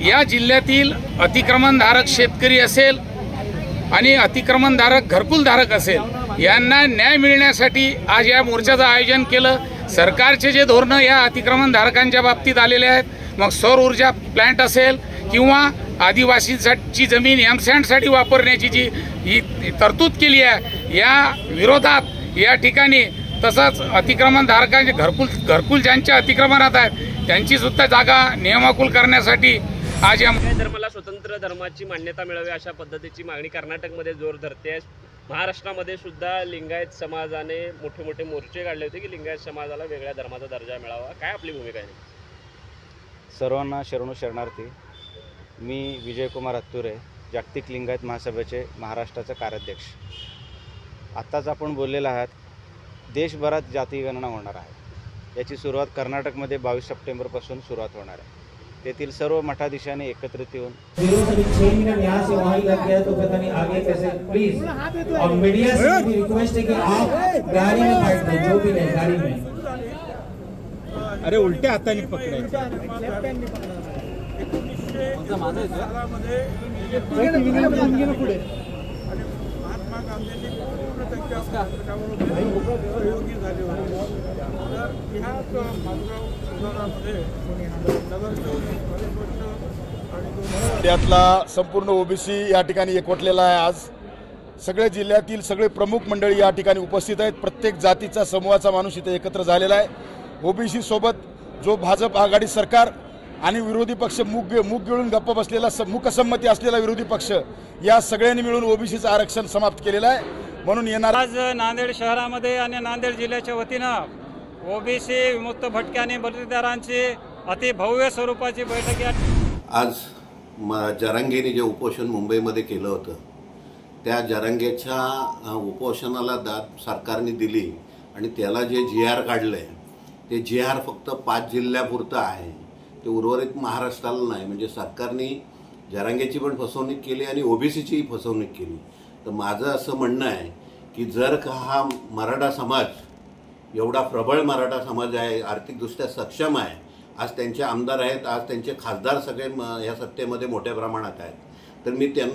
या जिल्ह्यातील अतिक्रमणधारक शेतकरी असेल आणि अतिक्रमणधारक घरकुलधारक असेल यांना न्याय मिळण्यासाठी आज या मोर्चाचं आयोजन केलं। सरकारचे जे धोरणं या अतिक्रमणधारकांच्या बाबतीत आलेले आहेत, मग सौर ऊर्जा प्लांट असेल किंवा आदिवासींची जमीन एमसँडसाठी वापरण्याची जी ही तरतूद केली आहे, या विरोधात या ठिकाणी तसंच अतिक्रमणधारकांचे घरकुल ज्यांच्या अतिक्रमणात आहेत त्यांची सुद्धा जागा नियमाकुल करण्यासाठी आज या धर्माला स्वतंत्र धर्माची मान्यता मिळावी अशा पद्धतीची मागणी कर्नाटकमध्ये जोर धरते। महाराष्ट्रामध्ये सुद्धा लिंगायत समाजाने मोठे मोठे मोर्चे काढले होते की लिंगायत समाजाला वेगळ्या धर्माचा दर्जा मिळावा। काय आपली भूमिका आहे? सर्वांना शरणू शरणार्थी। मी विजयकुमार हत्तुरे, जागतिक लिंगायत महासभेचे महाराष्ट्राचे कार्याध्यक्ष। आत्ताच आपण बोललेला आहात, देशभरात जाती गणना होणार आहे। याची सुरुवात कर्नाटकमध्ये 22 सप्टेंबरपासून सुरुवात होणार आहे। तेथील सर्व मठाधीशांनी एकत्रित येऊन अरे उलटे हाताने पकडायचे। त्यातला संपूर्ण ओबीसी या ठिकाणी एकवटलेला आहे। आज सगळे जिल्ह्यातील सगळे प्रमुख मंडळी या ठिकाणी उपस्थित आहेत। प्रत्येक जातीचा समूहाचा माणूस इथे एकत्र झालेला आहे। ओबीसी सोबत जो भाजप आघाडी सरकार आणि विरोधी पक्ष मूग गिळून गप्प बसलेला मूकसंमती असलेला विरोधी पक्ष या सगळ्यांनी मिळून ओबीसीचं आरक्षण समाप्त केलेलं आहे। म्हणून येणार आज नांदेड शहरामध्ये आणि नांदेड जिल्ह्याच्या वतीनं ओबीसी विमुक्त भटके आणि बलुतेदारांची अतिभव्य स्वरूपाची बैठक या आज जरांगेने जे उपोषण मुंबईमध्ये केलं होतं त्या जरांगेच्या उपोषणाला दाद सरकारने दिली आणि त्याला जे GR काढलंय ते GR फक्त 5 जिल्ह्यापुरतं आहे, ते उर्वरित महाराष्ट्राला नाही। म्हणजे सरकारने जरांगेची पण फसवणूक केली आणि ओबीसीचीही फसवणूक केली। तर माझं असं म्हणणं आहे की जर का हा मराठा समाज एवढा प्रबळ मराठा समाज आहे, आर्थिकदृष्ट्या सक्षम आहे, आज त्यांचे आमदार आहेत, आज त्यांचे खासदार सगळे या सत्तेमध्ये मोठ्या प्रमाणात आहेत, तर मी त्यांना